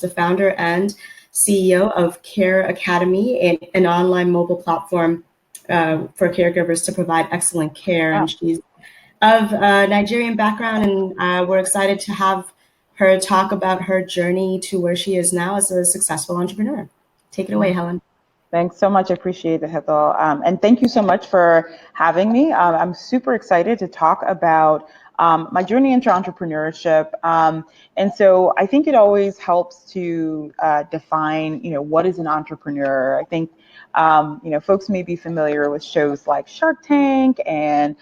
the founder and CEO of Care Academy, an online mobile platform for caregivers to provide excellent care. And she's of Nigerian background, and we're excited to have her talk about her journey to where she is now as a successful entrepreneur. Take it away, Helen. Thanks so much. I appreciate it, Hethel. And thank you so much for having me. I'm super excited to talk about my journey into entrepreneurship. And so I think it always helps to define, what is an entrepreneur? I think, folks may be familiar with shows like Shark Tank and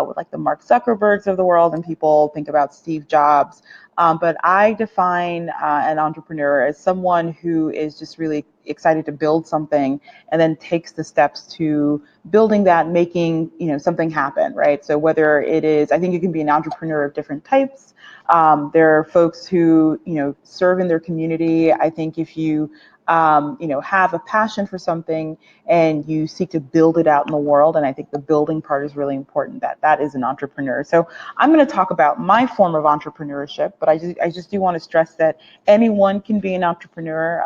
with like the Mark Zuckerbergs of the world, and people think about Steve Jobs. But I define an entrepreneur as someone who is just really excited to build something and then takes the steps to building that, making something happen, right? So whether it is, I think you can be an entrepreneur of different types. There are folks who serve in their community. I think if you have a passion for something and you seek to build it out in the world, and I think the building part is really important, that is an entrepreneur. So I'm going to talk about my form of entrepreneurship, but I just do want to stress that anyone can be an entrepreneur.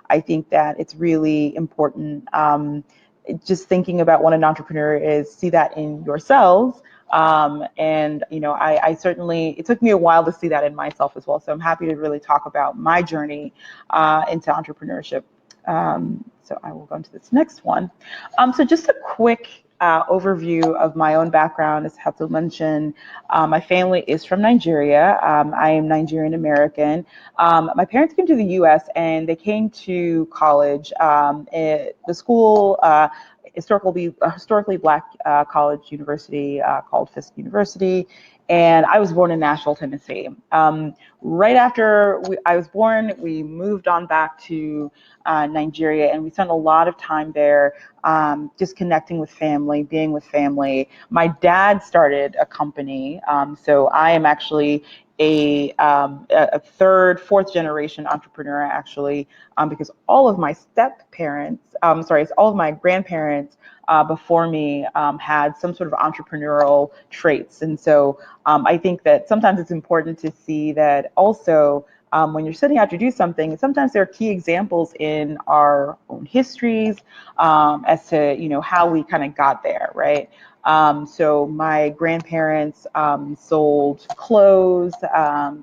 I think that it's really important, just thinking about what an entrepreneur is, see that in yourselves. And I certainly, it took me a while to see that in myself as well. So I'm happy to really talk about my journey into entrepreneurship. So I will go into this next one. So just a quick overview of my own background. As Hethel mentioned, my family is from Nigeria. I am Nigerian American. My parents came to the U.S. and they came to college. The school, historically Black college university called Fisk University. And I was born in Nashville, Tennessee. Right after I was born, we moved on back to Nigeria, and we spent a lot of time there, just connecting with family, being with family. My dad started a company, so I am actually a third, fourth generation entrepreneur, actually, because all of my all of my grandparents before me had some sort of entrepreneurial traits. And so I think that sometimes it's important to see that also when you're setting out to do something, sometimes there are key examples in our own histories as to, how we kind of got there, right? So my grandparents sold clothes,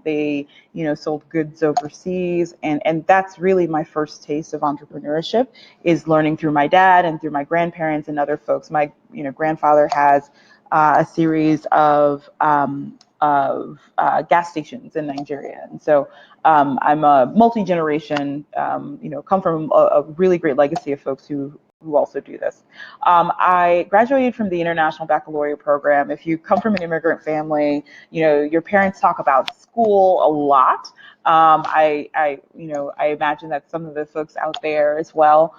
they, sold goods overseas. And that's really my first taste of entrepreneurship, is learning through my dad and through my grandparents and other folks. My, grandfather has a series of gas stations in Nigeria. And so I'm a multi-generation, come from a really great legacy of folks who also do this. I graduated from the International Baccalaureate program. If you come from an immigrant family, your parents talk about school a lot. I imagine that some of the folks out there as well.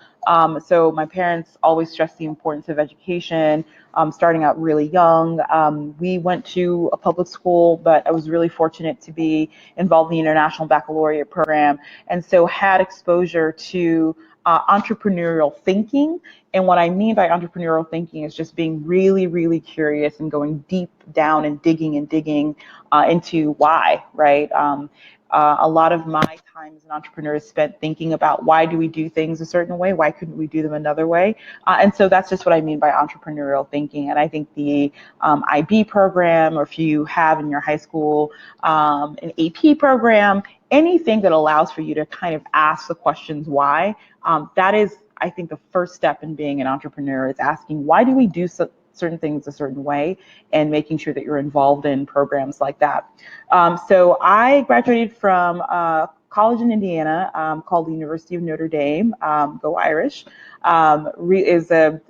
So my parents always stressed the importance of education, starting out really young. We went to a public school, but I was really fortunate to be involved in the International Baccalaureate program, and so had exposure to entrepreneurial thinking. And what I mean by entrepreneurial thinking is just being really, really curious and going deep down and digging into why, right? A lot of my time as an entrepreneur is spent thinking about, why do we do things a certain way? Why couldn't we do them another way? And so that's just what I mean by entrepreneurial thinking. And I think the IB program, or if you have in your high school an AP program, anything that allows for you to kind of ask the questions why, that is, I think, the first step in being an entrepreneur, is asking, why do we do certain things a certain way, and making sure that you're involved in programs like that. So I graduated from college in Indiana called the University of Notre Dame. Go Irish. Is a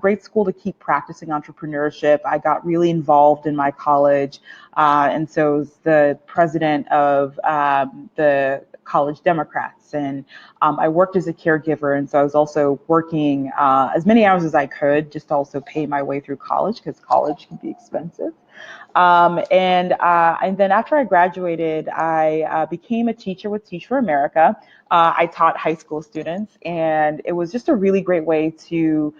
great school to keep practicing entrepreneurship. I got really involved in my college, and so was the president of the College Democrats, and I worked as a caregiver, and so I was also working as many hours as I could, just to also pay my way through college, because college can be expensive. And then after I graduated, I became a teacher with Teach for America. I taught high school students, and it was just a really great way to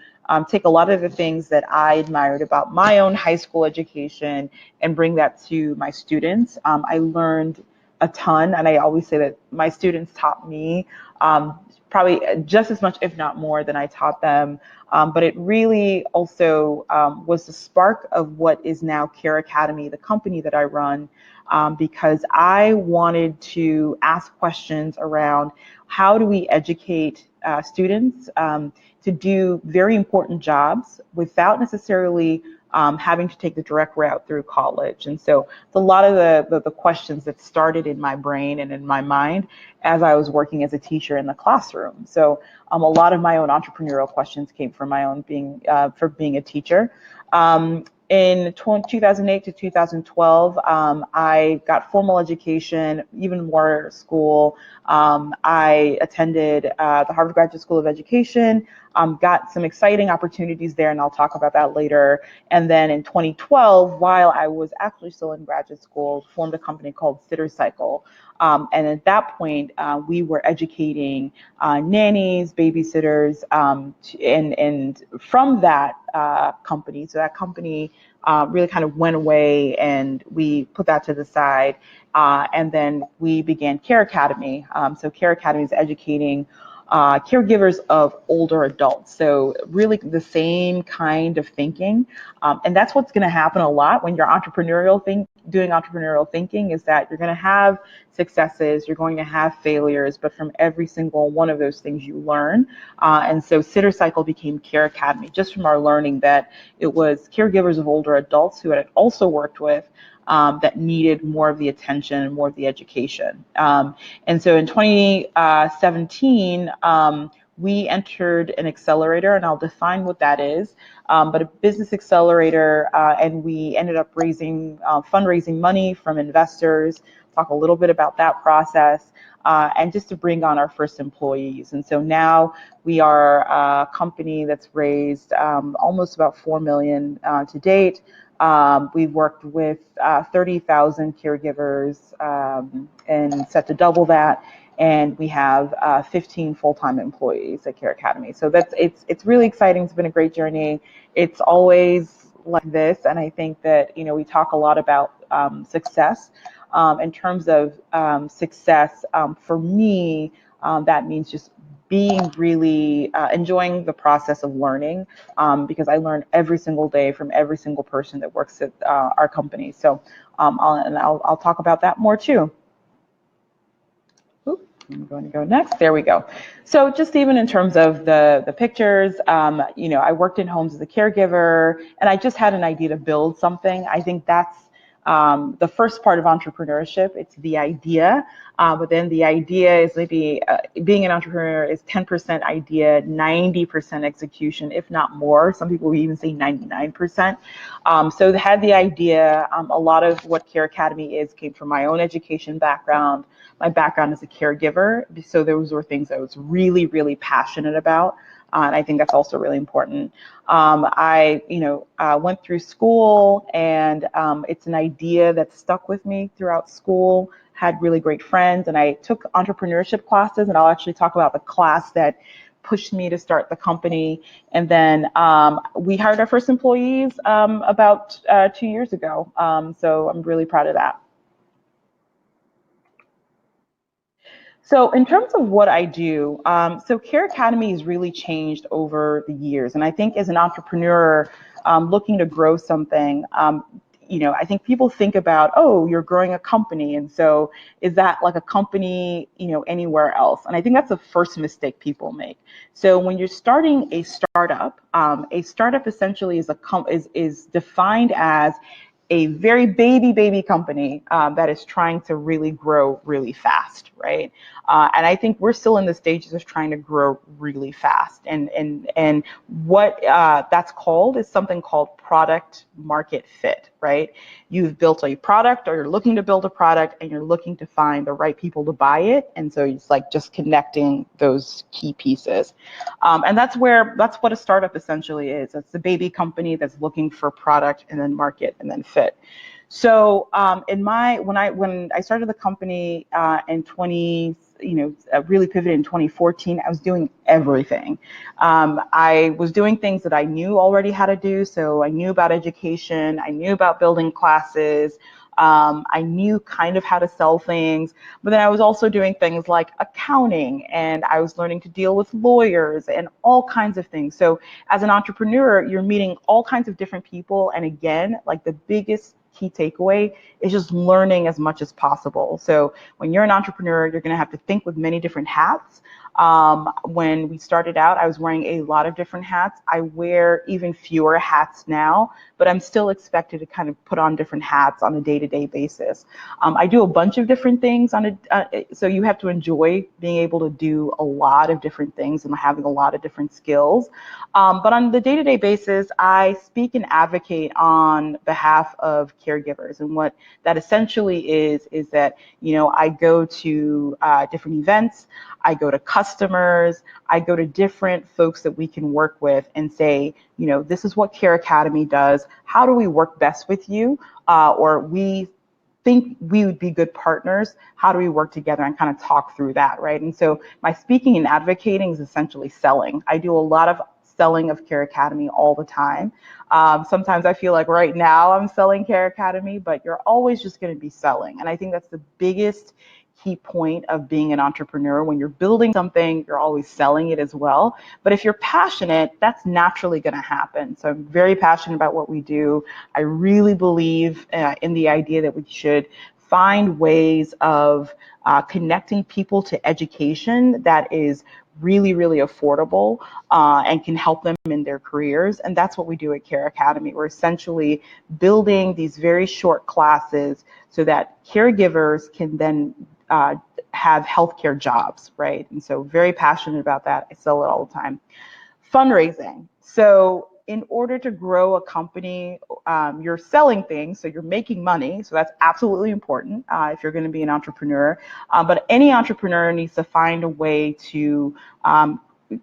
take a lot of the things that I admired about my own high school education and bring that to my students. I learned a ton. And I always say that my students taught me probably just as much, if not more, than I taught them. But it really also was the spark of what is now Care Academy, the company that I run, because I wanted to ask questions around how do we educate students to do very important jobs without necessarily having to take the direct route through college. And so it's a lot of the questions that started in my brain and in my mind as I was working as a teacher in the classroom. So a lot of my own entrepreneurial questions came from my own for being a teacher. In 2008 to 2012, I got formal education, even more school. I attended the Harvard Graduate School of Education, got some exciting opportunities there, and I'll talk about that later. And then in 2012, while I was actually still in graduate school, formed a company called SitterCycle. And at that point, we were educating nannies, babysitters, and from that company, so that company really kind of went away, and we put that to the side. And then we began Care Academy. So Care Academy is educating caregivers of older adults. So really the same kind of thinking. And that's what's going to happen a lot when you're doing entrepreneurial thinking, is that you're going to have successes, you're going to have failures, but from every single one of those things you learn. And so SitterCycle became Care Academy, just from our learning that it was caregivers of older adults who had also worked with that needed more of the attention and more of the education. And so in 2017, we entered an accelerator, and I'll define what that is, but a business accelerator, and we ended up fundraising money from investors, talk a little bit about that process, and just to bring on our first employees. And so now we are a company that's raised almost about $4 million to date. We've worked with 30,000 caregivers and set to double that. And we have 15 full-time employees at Care Academy. So it's really exciting. It's been a great journey. It's always like this. And I think that, we talk a lot about success. In terms of success, for me, that means just being really enjoying the process of learning, because I learn every single day from every single person that works at our company. So I'll talk about that more too. I'm going to go next. There we go. So just even in terms of the pictures, I worked in homes as a caregiver, and I just had an idea to build something. I think that's the first part of entrepreneurship. It's the idea, but then the idea is maybe being an entrepreneur is 10% idea, 90% execution, if not more. Some people will even say 99%. So they had the idea. A lot of what Care Academy came from my own education background. My background as a caregiver, so those were things I was really, really passionate about. And I think that's also really important. I went through school, and it's an idea that stuck with me throughout school, had really great friends, and I took entrepreneurship classes, and I'll actually talk about the class that pushed me to start the company. And then we hired our first employees about 2 years ago. So I'm really proud of that. So in terms of what I do, so Care Academy has really changed over the years. And I think as an entrepreneur looking to grow something, I think people think about, oh, you're growing a company. And so is that like a company, anywhere else? And I think that's the first mistake people make. So when you're starting a startup essentially is defined as a very baby company that is trying to really grow really fast, right? And I think we're still in the stages of trying to grow really fast. And what that's called is something called product market fit, right? You've built a product, or you're looking to build a product, and you're looking to find the right people to buy it. And so it's like just connecting those key pieces. And that's what a startup essentially is. It's a baby company that's looking for product and then market and then fit. So when I started the company really pivoted in 2014, I was doing everything. I was doing things that I knew already how to do. So I knew about education, I knew about building classes, I knew kind of how to sell things, but then I was also doing things like accounting, and I was learning to deal with lawyers and all kinds of things. So as an entrepreneur, you're meeting all kinds of different people. And again, like the biggest key takeaway is just learning as much as possible. So when you're an entrepreneur, you're going to have to think with many different hats. When we started out, I was wearing a lot of different hats. I wear even fewer hats now, but I'm still expected to kind of put on different hats on a day-to-day basis. I do a bunch of different things so you have to enjoy being able to do a lot of different things and having a lot of different skills. But on the day-to-day basis, I speak and advocate on behalf of caregivers. And what that essentially is that, I go to different events, I go to customers, I go to different folks that we can work with and say, this is what Care Academy does. How do we work best with you? Or we think we would be good partners. How do we work together and kind of talk through that, right? And so my speaking and advocating is essentially selling. I do a lot of selling of Care Academy all the time. Sometimes I feel like right now I'm selling Care Academy, but you're always just going to be selling. And I think that's the biggest key point of being an entrepreneur. When you're building something, you're always selling it as well. But if you're passionate, that's naturally going to happen. So I'm very passionate about what we do. I really believe in the idea that we should find ways of connecting people to education that is really, really affordable and can help them in their careers. And that's what we do at Care Academy. We're essentially building these very short classes so that caregivers can then have healthcare jobs, right? And so very passionate about that. I sell it all the time. Fundraising. So in order to grow a company, you're selling things, so you're making money. So that's absolutely important if you're going to be an entrepreneur. But any entrepreneur needs to find a way to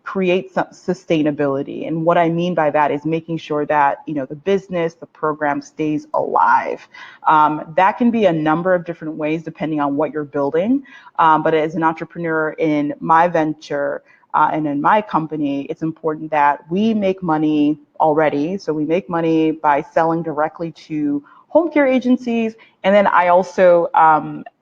create some sustainability. And what I mean by that is making sure that, the business, the program stays alive. That can be a number of different ways depending on what you're building. But as an entrepreneur in my venture, and in my company, it's important that we make money already. So we make money by selling directly to home care agencies. And then I also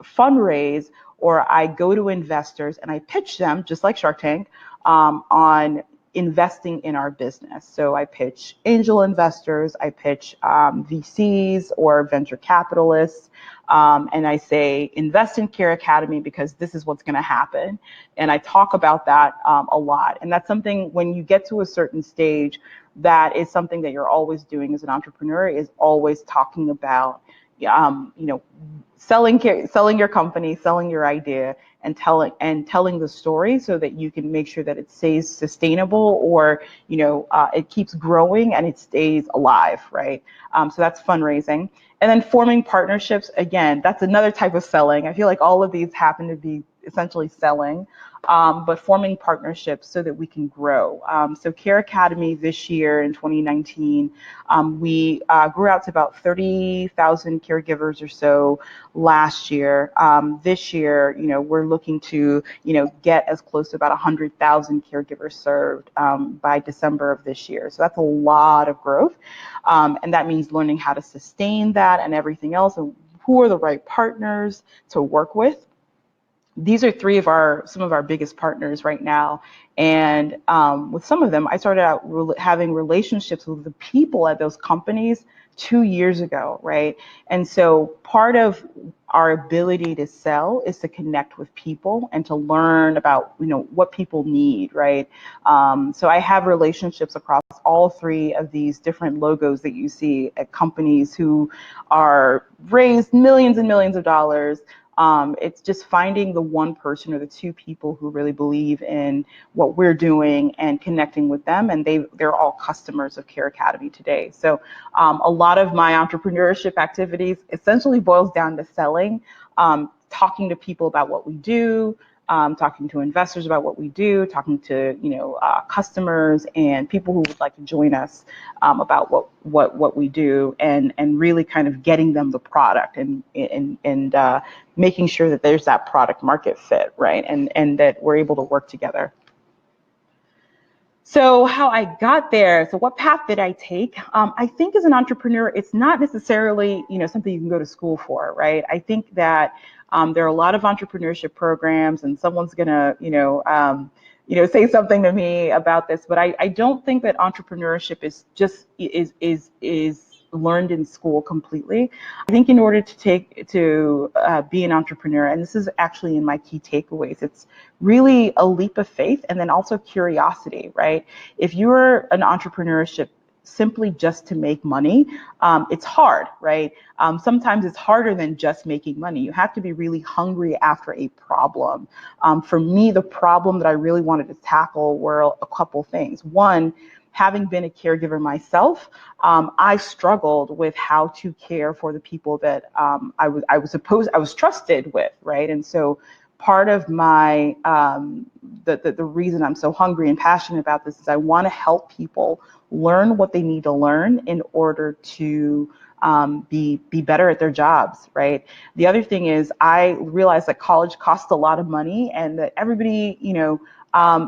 fundraise, or I go to investors and I pitch them, just like Shark Tank, on investing in our business. So I pitch angel investors, I pitch VCs or venture capitalists, and I say, invest in Care Academy because this is what's going to happen. And I talk about that a lot. And that's something, when you get to a certain stage, that is something that you're always doing as an entrepreneur, is always talking about, selling your company, selling your idea, and telling the story so that you can make sure that it stays sustainable, or it keeps growing and it stays alive, right? So that's fundraising. And then forming partnerships, again, that's another type of selling. I feel like all of these happen to be essentially selling, but forming partnerships so that we can grow. So Care Academy this year in 2019, we grew out to about 30,000 caregivers or so last year. This year, we're looking to, get as close to about 100,000 caregivers served by December of this year. So that's a lot of growth. And that means learning how to sustain that and everything else, and who are the right partners to work with. These are some of our biggest partners right now. And with some of them, I started out having relationships with the people at those companies 2 years ago, right? And so part of our ability to sell is to connect with people and to learn about, what people need, right? So I have relationships across all three of these different logos that you see at companies who are raised millions and millions of dollars. It's just finding the one person or the two people who really believe in what we're doing and connecting with them, and they're all customers of Care Academy today. So a lot of my entrepreneurship activities essentially boils down to selling, talking to people about what we do, talking to investors about what we do, talking to customers and people who would like to join us about what we do, and really kind of getting them the product and making sure that there's that product market fit, right, and that we're able to work together. So how I got there, so what path did I take? I think as an entrepreneur, it's not necessarily, something you can go to school for, right? I think that there are a lot of entrepreneurship programs, and someone's gonna, say something to me about this, but I don't think that entrepreneurship is learned in school completely. I think in order to be an entrepreneur, and this is actually in my key takeaways, it's really a leap of faith and then also curiosity, right? If you're an entrepreneurship simply just to make money, it's hard, right? Sometimes it's harder than just making money. You have to be really hungry after a problem. For me, the problem that I really wanted to tackle were a couple things. One, having been a caregiver myself, I struggled with how to care for the people that I was trusted with, right? And so part of my the reason I'm so hungry and passionate about this is I want to help people learn what they need to learn in order to be better at their jobs, right? The other thing is I realized that college costs a lot of money and that everybody,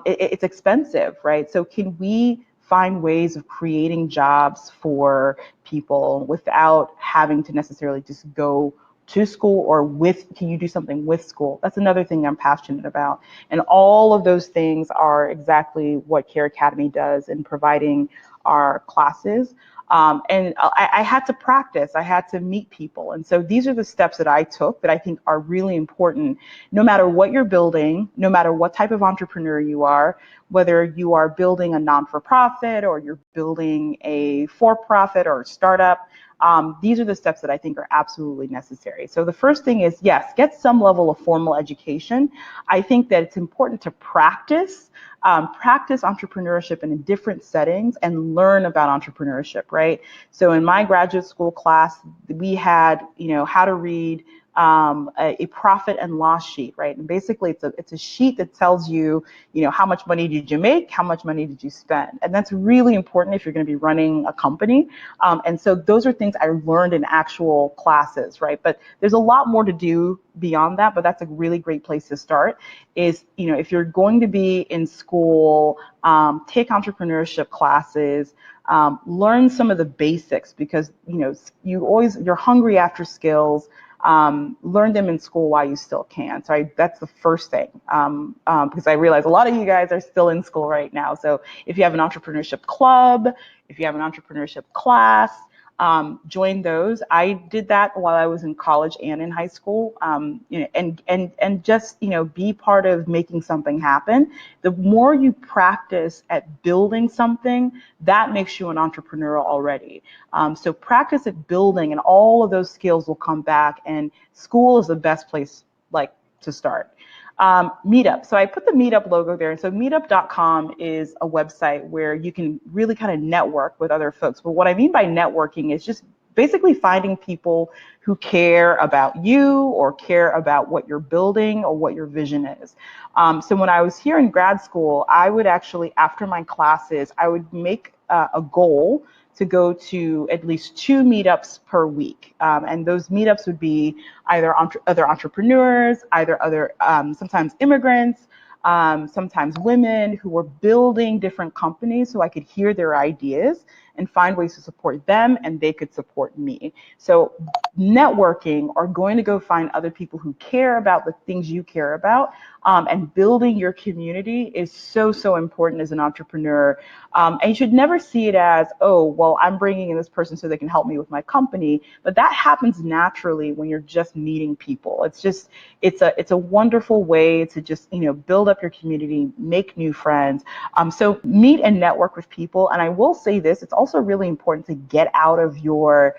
it's expensive, right? So can we find ways of creating jobs for people without having to necessarily just go to school, or can you do something with school? That's another thing I'm passionate about. And all of those things are exactly what Care Academy does in providing our classes. And I had to practice, I had to meet people. And so these are the steps that I took that I think are really important, no matter what you're building, no matter what type of entrepreneur you are, whether you are building a non-for-profit or you're building a for-profit or a startup. These are the steps that I think are absolutely necessary. So the first thing is, yes, get some level of formal education. I think that it's important to practice entrepreneurship in different settings and learn about entrepreneurship, right? So in my graduate school class, we had, how to read a profit and loss sheet, right? And basically it's a sheet that tells you, how much money did you make, how much money did you spend? And that's really important if you're going to be running a company. And so those are things I learned in actual classes, right? But there's a lot more to do beyond that, but that's a really great place to start is, if you're going to be in school, take entrepreneurship classes, learn some of the basics because, you're hungry after skills. Learn them in school while you still can. So that's the first thing, because I realize a lot of you guys are still in school right now. So if you have an entrepreneurship club, if you have an entrepreneurship class, join those. I did that while I was in college and in high school, and just, be part of making something happen. The more you practice at building something, that makes you an entrepreneur already. So practice at building and all of those skills will come back, and school is the best place to start. Meetup. So I put the Meetup logo there. And so meetup.com is a website where you can really kind of network with other folks. But what I mean by networking is just basically finding people who care about you or care about what you're building or what your vision is. So when I was here in grad school, I would actually, after my classes, I would make a goal to go to at least 2 meetups per week. And those meetups would be either other entrepreneurs, either other, sometimes immigrants, sometimes women who were building different companies so I could hear their ideas and find ways to support them and they could support me. So networking or going to go find other people who care about the things you care about, and building your community is so important as an entrepreneur. And you should never see it as, oh, well, I'm bringing in this person so they can help me with my company. But that happens naturally when you're just meeting people. It's a wonderful way to just, build up your community, make new friends. So meet and network with people. And I will say this, it's also really important to get out of your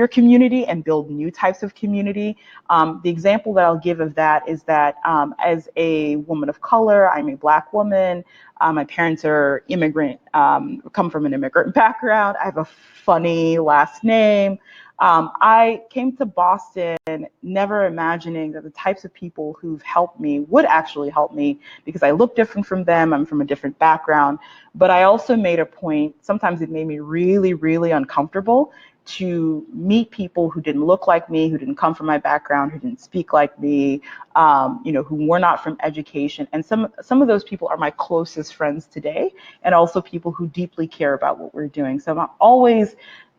community and build new types of community. The example that I'll give of that is that as a woman of color, I'm a Black woman. My parents are immigrant, come from an immigrant background. I have a funny last name. I came to Boston never imagining that the types of people who've helped me would actually help me because I look different from them. I'm from a different background. But I also made a point, sometimes it made me really, really uncomfortable to meet people who didn't look like me, who didn't come from my background, who didn't speak like me, who were not from education. And some of those people are my closest friends today, and also people who deeply care about what we're doing. So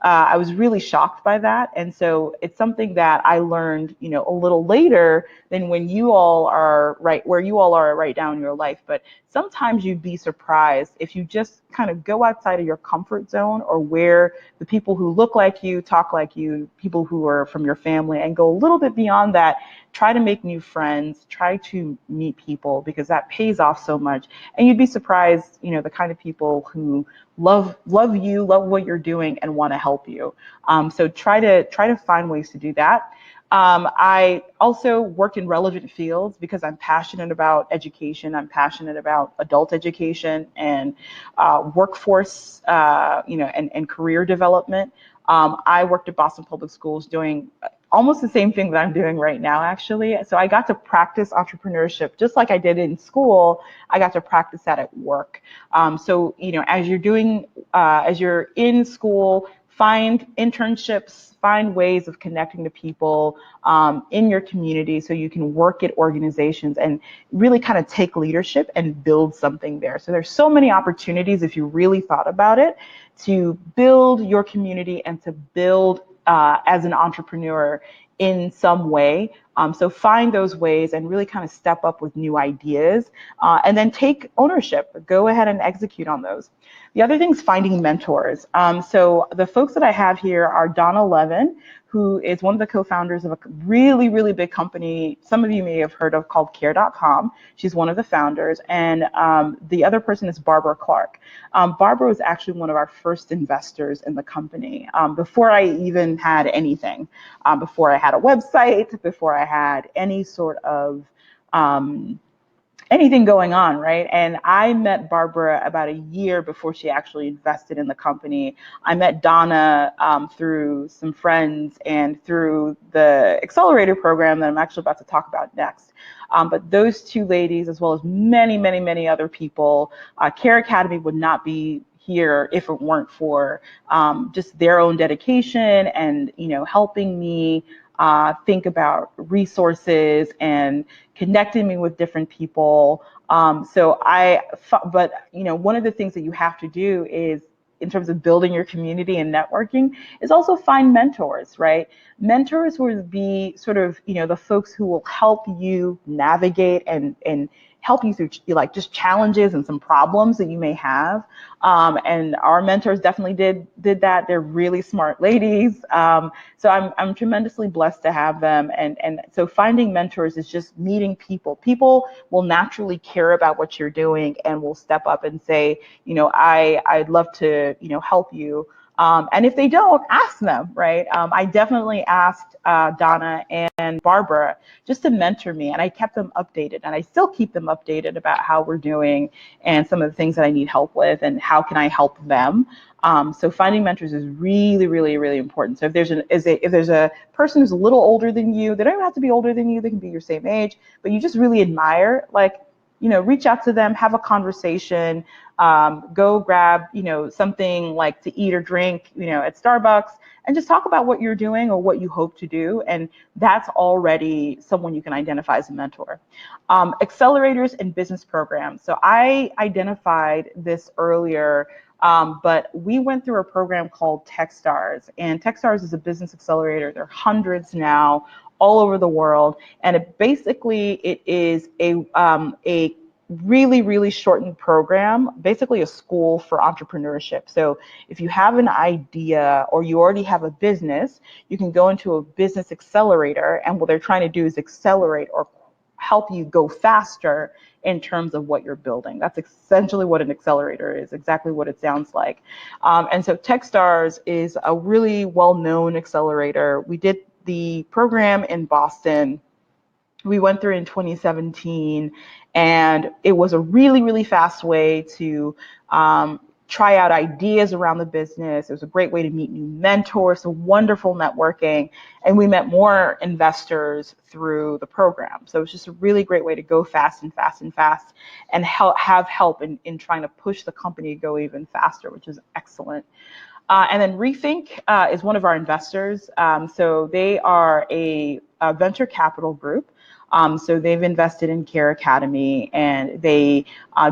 I was really shocked by that. And so it's something that I learned, a little later than when you all are where you all are right now in your life. But sometimes you'd be surprised if you just kind of go outside of your comfort zone, or where the people who look like you, talk like you, people who are from your family, and go a little bit beyond that. Try to make new friends, try to meet people, because that pays off so much. And you'd be surprised, the kind of people who love you, love what you're doing, and want to help you. So try to find ways to do that. I also work in relevant fields because I'm passionate about education. I'm passionate about adult education and workforce, and career development. I worked at Boston Public Schools doing almost the same thing that I'm doing right now, actually. So I got to practice entrepreneurship just like I did in school. I got to practice that at work. So as you're in school, find internships, find ways of connecting to people in your community, so you can work at organizations and really kind of take leadership and build something there. So there's so many opportunities, if you really thought about it, to build your community and to build as an entrepreneur in some way. So find those ways and really kind of step up with new ideas, and then take ownership. Go ahead and execute on those. The other thing is finding mentors. So the folks that I have here are Donna Levin, who is one of the co-founders of a really, really big company some of you may have heard of, called care.com. She's one of the founders. And the other person is Barbara Clark. Barbara was actually one of our first investors in the company before I even had anything, before I had a website, before I had any sort of anything going on, right? And I met Barbara about a year before she actually invested in the company. I met Donna through some friends and through the accelerator program that I'm actually about to talk about next. But those two ladies, as well as many, many, many other people, Care Academy would not be here if it weren't for just their own dedication and helping me think about resources and connecting me with different people. But one of the things that you have to do is, in terms of building your community and networking, is also find mentors, right? Mentors will be sort of, the folks who will help you navigate and help you through like just challenges and some problems that you may have. And our mentors definitely did that. They're really smart ladies. So I'm tremendously blessed to have them. And so finding mentors is just meeting people. People will naturally care about what you're doing and will step up and say, I'd love to, help you. And if they don't, ask them, right? I definitely asked Donna and Barbara just to mentor me, and I kept them updated, and I still keep them updated about how we're doing and some of the things that I need help with and how can I help them. So finding mentors is really, really, really important. So if there's a person who's a little older than you, they don't even have to be older than you, they can be your same age, but you just really admire, reach out to them, have a conversation, go grab, something like to eat or drink, at Starbucks, and just talk about what you're doing or what you hope to do. And that's already someone you can identify as a mentor. Accelerators and business programs. So I identified this earlier, but we went through a program called TechStars, and TechStars is a business accelerator. There are hundreds now all over the world, and it is a really, really shortened program, basically a school for entrepreneurship. So if you have an idea or you already have a business, you can go into a business accelerator, and what they're trying to do is accelerate or help you go faster in terms of what you're building. That's essentially what an accelerator is, exactly what it sounds like. And so TechStars is a really well-known accelerator. We did the program in Boston. We went through in 2017, and it was a really, really fast way to try out ideas around the business. It was a great way to meet new mentors, so wonderful networking, and we met more investors through the program. So it's just a really great way to go fast and fast and fast, and have help in trying to push the company to go even faster, which is excellent. And then Rethink is one of our investors. So they are a venture capital group. So they've invested in Care Academy, and they,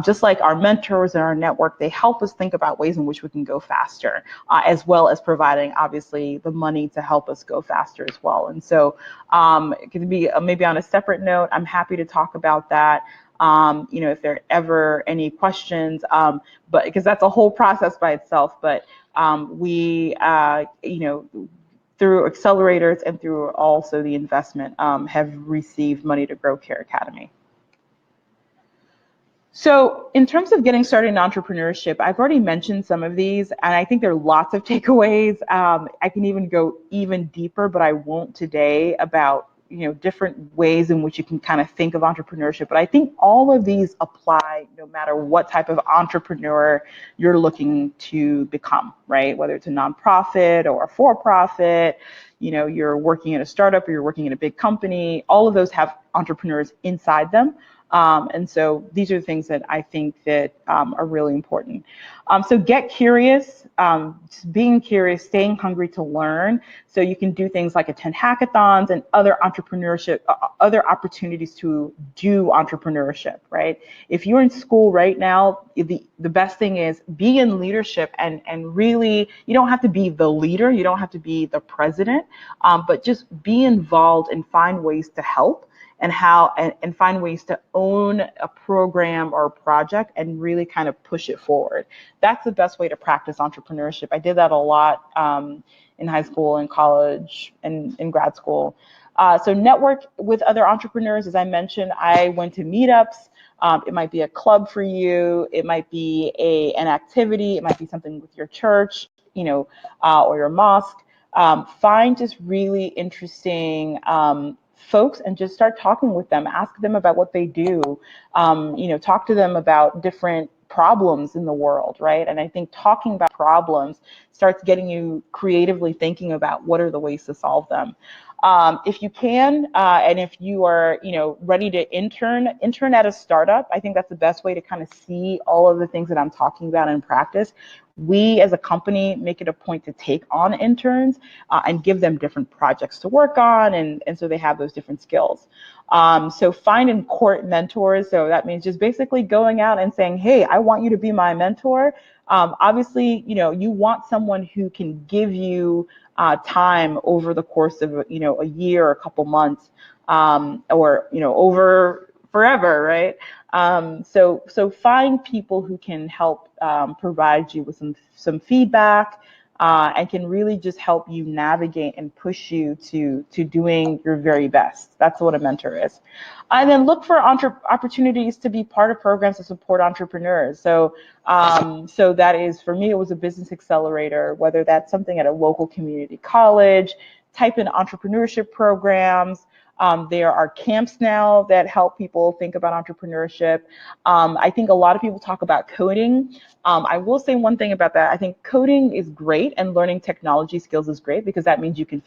just like our mentors and our network, they help us think about ways in which we can go faster, as well as providing, obviously, the money to help us go faster as well. And so it could be maybe on a separate note, I'm happy to talk about that. If there are ever any questions, but because that's a whole process by itself. But we, through accelerators and through also the investment, have received money to grow Care Academy. So in terms of getting started in entrepreneurship, I've already mentioned some of these, and I think there are lots of takeaways. I can even go even deeper, but I won't today, about different ways in which you can kind of think of entrepreneurship. But I think all of these apply no matter what type of entrepreneur you're looking to become, right? Whether it's a nonprofit or a for-profit, you're working at a startup or you're working in a big company, all of those have entrepreneurs inside them. And so these are the things that I think that are really important. So get curious, just being curious, staying hungry to learn. So you can do things like attend hackathons and other entrepreneurship, other opportunities to do entrepreneurship, right? If you're in school right now, the best thing is be in leadership, and really, you don't have to be the leader, you don't have to be the president, but just be involved and find ways to help, and find ways to own a program or a project and really kind of push it forward. That's the best way to practice entrepreneurship. I did that a lot in high school and college and in grad school. So network with other entrepreneurs. As I mentioned, I went to meetups. It might be a club for you. It might be an activity. It might be something with your church, or your mosque. Find just really interesting folks and just start talking with them. Ask them about what they do. Talk to them about different problems in the world, right? And I think talking about problems starts getting you creatively thinking about what are the ways to solve them. If you can, and if you are, ready to intern at a startup, I think that's the best way to kind of see all of the things that I'm talking about in practice. We as a company make it a point to take on interns and give them different projects to work on, and so they have those different skills. So find and court mentors. So that means just basically going out and saying, hey, I want you to be my mentor. Obviously, you want someone who can give you time over the course of, a year or a couple months, or, over forever, right? So find people who can help provide you with some feedback, and can really just help you navigate and push you to doing your very best. That's what a mentor is. And then look for opportunities to be part of programs to support entrepreneurs. So that is, for me, it was a business accelerator, whether that's something at a local community college, type in entrepreneurship programs. There are camps now that help people think about entrepreneurship. I think a lot of people talk about coding. I will say one thing about that. I think coding is great, and learning technology skills is great, because that means you can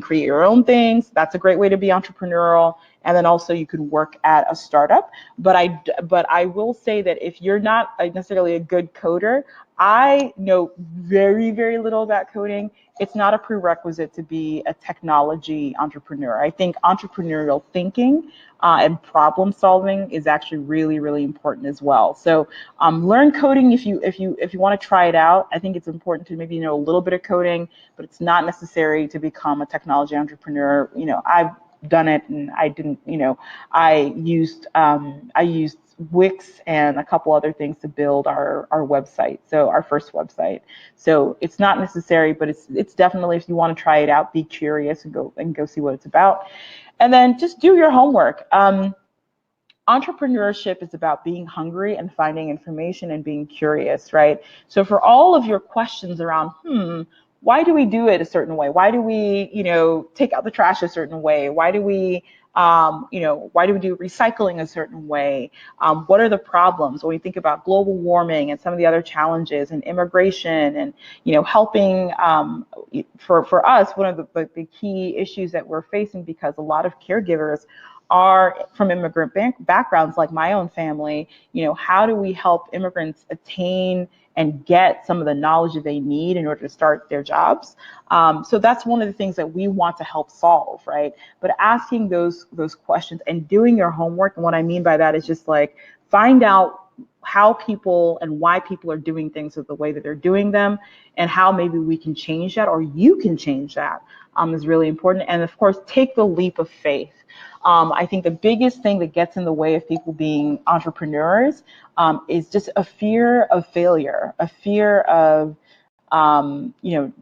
create your own things. That's a great way to be entrepreneurial. And then also you could work at a startup. But I will say that if you're not necessarily a good coder, I know very, very little about coding. It's not a prerequisite to be a technology entrepreneur. I think entrepreneurial thinking and problem solving is actually really, really important as well. So learn coding if you want to try it out. I think it's important to maybe know a little bit of coding, but it's not necessary to become a technology entrepreneur. I've done it, and I didn't. I used Wix and a couple other things to build our website, so our first website. So it's not necessary, but it's definitely, if you want to try it out, be curious and go see what it's about. And then just do your homework. Entrepreneurship is about being hungry and finding information and being curious, right? So for all of your questions around, why do we do it a certain way? Why do we, take out the trash a certain way? Why do we, why do we do recycling a certain way? What are the problems when we think about global warming and some of the other challenges, and immigration, and, helping, for us, one of the key issues that we're facing, because a lot of caregivers are from immigrant backgrounds, like my own family, how do we help immigrants attain and get some of the knowledge that they need in order to start their jobs? So that's one of the things that we want to help solve, right? But asking those questions and doing your homework, and what I mean by that is just like find out how people and why people are doing things the way that they're doing them, and how maybe we can change that, or you can change that, is really important. And of course, take the leap of faith. I think the biggest thing that gets in the way of people being entrepreneurs is just a fear of failure, a fear of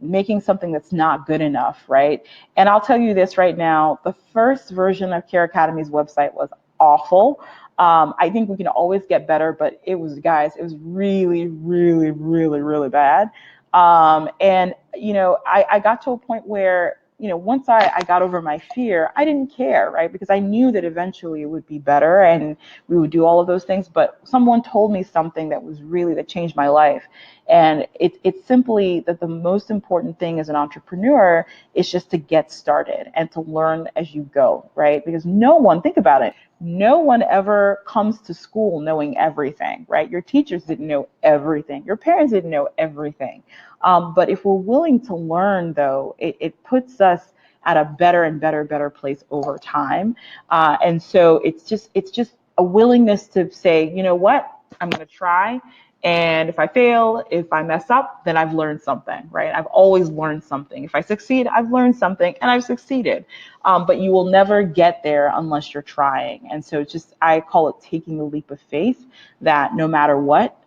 making something that's not good enough, right? And I'll tell you this right now, the first version of Care Academy's website was awful. I think we can always get better, but it was really, really, really, really bad. And I got to a point where, once I got over my fear, I didn't care, right? Because I knew that eventually it would be better and we would do all of those things. But someone told me something that changed my life. And it's simply that the most important thing as an entrepreneur is just to get started and to learn as you go, right? Because think about it, no one ever comes to school knowing everything, right? Your teachers didn't know everything. Your parents didn't know everything. But if we're willing to learn, though, it puts us at a better and better place over time. And so it's just a willingness to say, you know what, I'm going to try. And if I fail, if I mess up, then I've learned something, right? I've always learned something. If I succeed, I've learned something and I've succeeded. But you will never get there unless you're trying. And so I call it taking the leap of faith, that no matter what,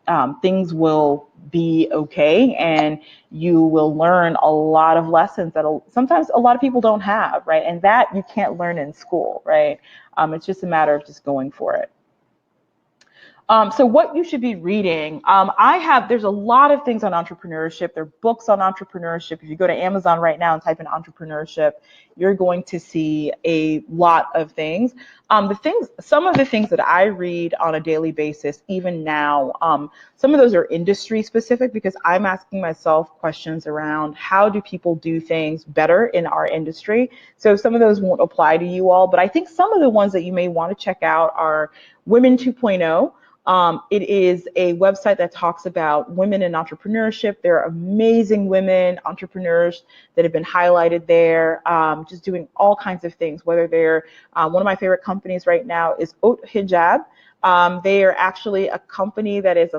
things will be okay, and you will learn a lot of lessons that sometimes a lot of people don't have, right? And that you can't learn in school, right? It's just a matter of just going for it. So what you should be reading, there's a lot of things on entrepreneurship. There are books on entrepreneurship. If you go to Amazon right now and type in entrepreneurship, you're going to see a lot of things. Some of the things that I read on a daily basis, even now, some of those are industry specific, because I'm asking myself questions around how do people do things better in our industry. So some of those won't apply to you all, but I think some of the ones that you may want to check out are Women 2.0. It is a website that talks about women in entrepreneurship. There are amazing women entrepreneurs that have been highlighted there, just doing all kinds of things, whether they're, one of my favorite companies right now is Haute Hijab. They are actually a company that is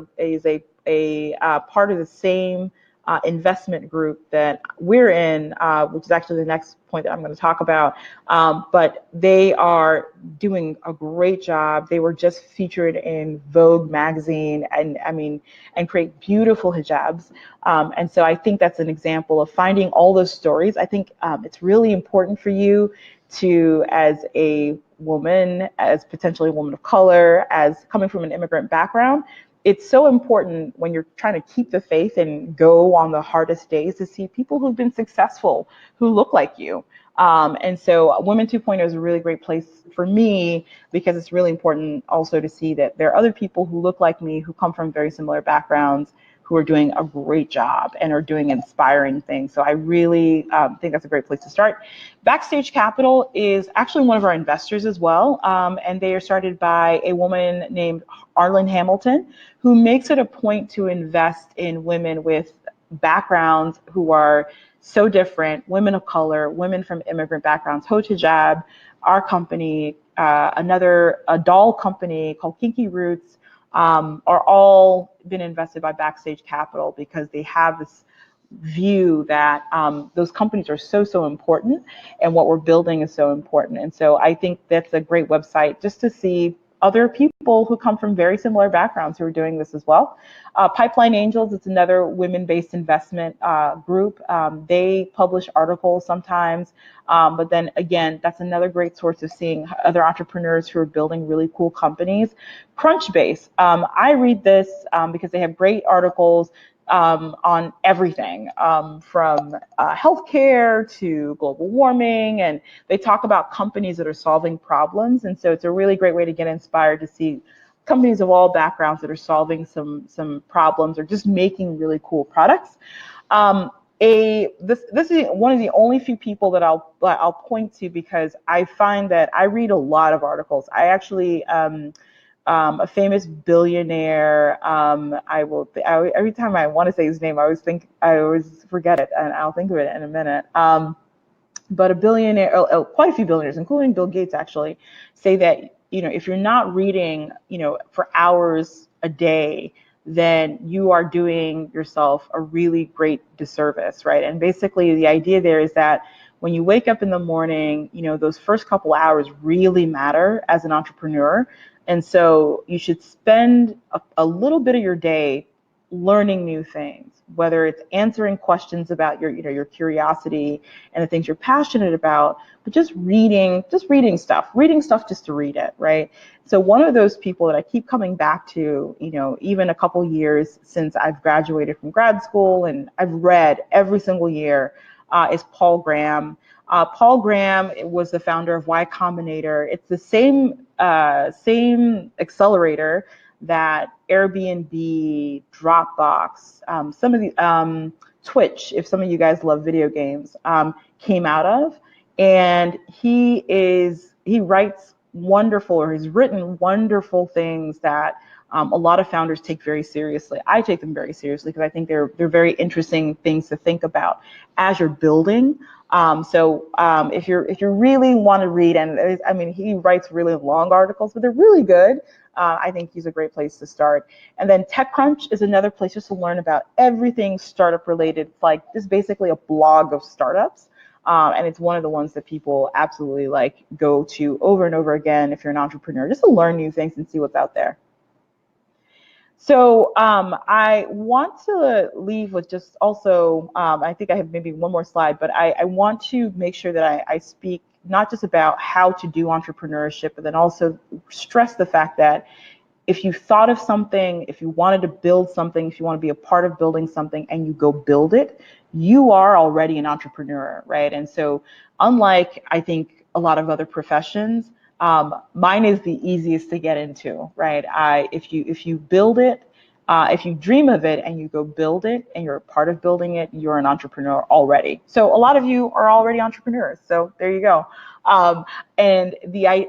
a part of the same investment group that we're in, which is actually the next point that I'm going to talk about. But they are doing a great job. They were just featured in Vogue magazine, and create beautiful hijabs. And so I think that's an example of finding all those stories. I think it's really important for you to, as a woman, as potentially a woman of color, as coming from an immigrant background, it's so important when you're trying to keep the faith and go on the hardest days to see people who've been successful, who look like you. And so Women 2.0 is a really great place for me, because it's really important also to see that there are other people who look like me, who come from very similar backgrounds, who are doing a great job and are doing inspiring things. So I really think that's a great place to start. Backstage Capital is actually one of our investors as well. And they are started by a woman named Arlen Hamilton, who makes it a point to invest in women with backgrounds who are so different, women of color, women from immigrant backgrounds. Haute Hijab, our company, a doll company called Kinky Roots, are all been invested by Backstage Capital, because they have this view that those companies are so important, and what we're building is so important. And so I think that's a great website just to see other people who come from very similar backgrounds who are doing this as well. Pipeline Angels, it's another women-based investment group. They publish articles sometimes, but then again, that's another great source of seeing other entrepreneurs who are building really cool companies. Crunchbase, I read this because they have great articles on everything from healthcare to global warming, and they talk about companies that are solving problems. And so it's a really great way to get inspired to see companies of all backgrounds that are solving some problems or just making really cool products. This is one of the only few people that I'll point to, because I find that I read a lot of articles. I actually a famous billionaire. Every time I want to say his name, I always forget it, and I'll think of it in a minute. But a billionaire, quite a few billionaires, including Bill Gates, actually say that, if you're not reading, for hours a day, then you are doing yourself a really great disservice, right? And basically the idea there is that when you wake up in the morning, those first couple hours really matter as an entrepreneur. And so you should spend a little bit of your day learning new things, whether it's answering questions about your curiosity and the things you're passionate about, but just reading stuff just to read it, right? So one of those people that I keep coming back to, even a couple years since I've graduated from grad school and I've read every single year, is Paul Graham. Paul Graham was the founder of Y Combinator. It's the same accelerator that Airbnb, Dropbox, some of the Twitch, if some of you guys love video games, came out of. And he writes wonderful, or he's written wonderful things that a lot of founders take very seriously. I take them very seriously because I think they're very interesting things to think about as you're building. If you really want to read, and I mean, he writes really long articles, but they're really good. I think he's a great place to start. And then TechCrunch is another place just to learn about everything startup related. It's like just basically a blog of startups. And it's one of the ones that people absolutely go to over and over again if you're an entrepreneur, just to learn new things and see what's out there. So I want to leave with just also, I think I have maybe one more slide, but I want to make sure that I speak not just about how to do entrepreneurship, but then also stress the fact that if you thought of something, if you wanted to build something, if you want to be a part of building something and you go build it, you are already an entrepreneur, right? And so unlike, I think, a lot of other professions, mine is the easiest to get into, right? If you build it, if you dream of it and you go build it and you're a part of building it, you're an entrepreneur already. So a lot of you are already entrepreneurs. So there you go. And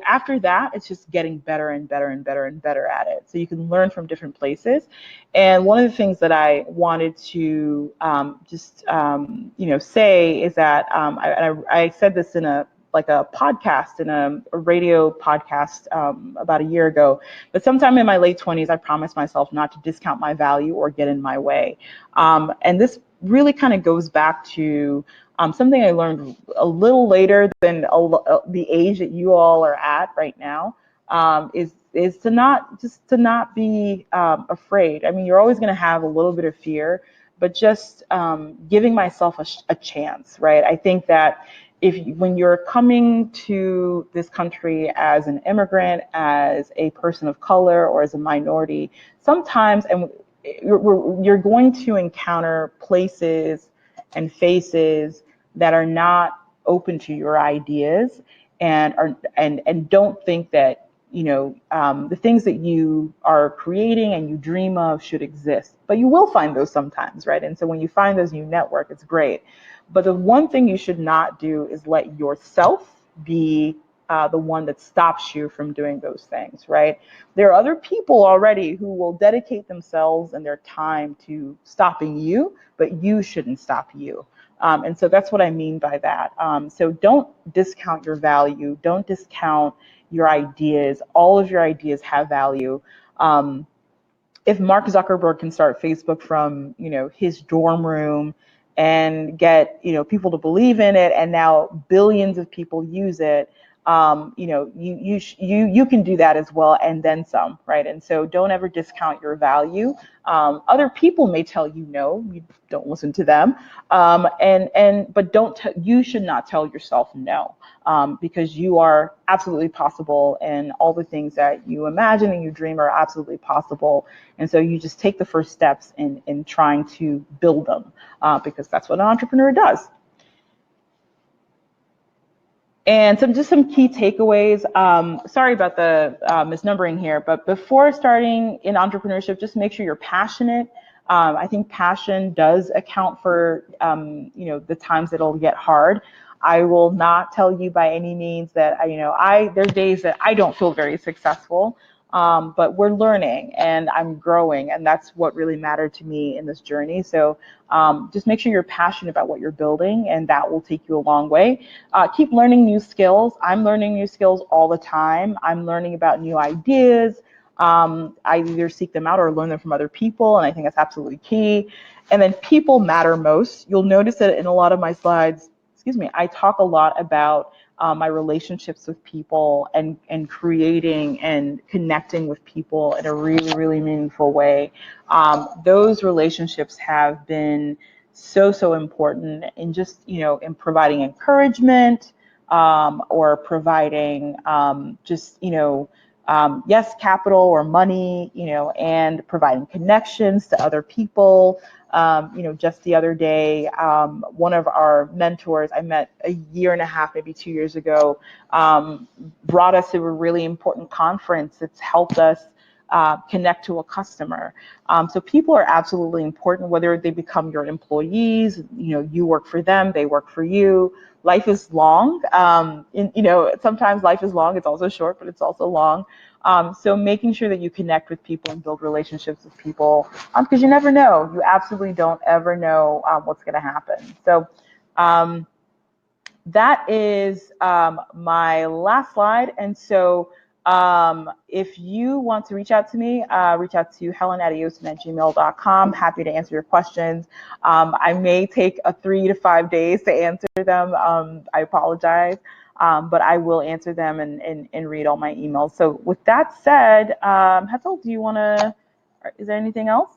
after that, it's just getting better and better and better and better at it. So you can learn from different places. And one of the things that I wanted to say is that I said this in a podcast, in a radio podcast about a year ago. But sometime in my late 20s, I promised myself not to discount my value or get in my way. And this really kind of goes back to something I learned a little later than the age that you all are at right now, is to not be afraid. I mean, you're always going to have a little bit of fear, but just giving myself a chance, right? I think that when you're coming to this country as an immigrant, as a person of color, or as a minority, sometimes, and you're going to encounter places and faces that are not open to your ideas, and don't think that the things that you are creating and you dream of should exist. But you will find those sometimes, right? And so when you find those, you network, it's great. But the one thing you should not do is let yourself be the one that stops you from doing those things, right? There are other people already who will dedicate themselves and their time to stopping you, but you shouldn't stop you. And so that's what I mean by that. So don't discount your value. Don't discount your ideas. All of your ideas have value. If Mark Zuckerberg can start Facebook from, his dorm room and get, people to believe in it, and now billions of people use it, you can do that as well, and then some, right? And so don't ever discount your value. Other people may tell you no, you don't listen to them, but you should not tell yourself no, because you are absolutely possible, and all the things that you imagine and you dream are absolutely possible. And so you just take the first steps in trying to build them, because that's what an entrepreneur does. And some key takeaways. Sorry about the misnumbering here, but before starting in entrepreneurship, just make sure you're passionate. I think passion does account for, the times it'll get hard. I will not tell you by any means that, there's days that I don't feel very successful, but we're learning and I'm growing, and that's what really mattered to me in this journey. So just make sure you're passionate about what you're building, and that will take you a long way. Keep learning new skills. I'm learning new skills all the time. I'm learning about new ideas. I either seek them out or learn them from other people, and I think that's absolutely key. And then people matter most. You'll notice that in a lot of my slides, I talk a lot about my relationships with people and creating and connecting with people in a really, really meaningful way. Those relationships have been so important in just, in providing encouragement, or providing yes, capital or money, and providing connections to other people. Just the other day, one of our mentors I met a year and a half, maybe 2 years ago, brought us to a really important conference that's helped us connect to a customer. So people are absolutely important, whether they become your employees, you work for them, they work for you. Life is long. Sometimes life is long. It's also short, but it's also long. So making sure that you connect with people and build relationships with people, because you never know. You absolutely don't ever know what's going to happen. So that is my last slide. And so if you want to reach out to me, reach out to helenadeosun@gmail.com. Happy to answer your questions. I may take 3 to 5 days to answer them. I apologize, but I will answer them and read all my emails. So with that said, Hethel, is there anything else?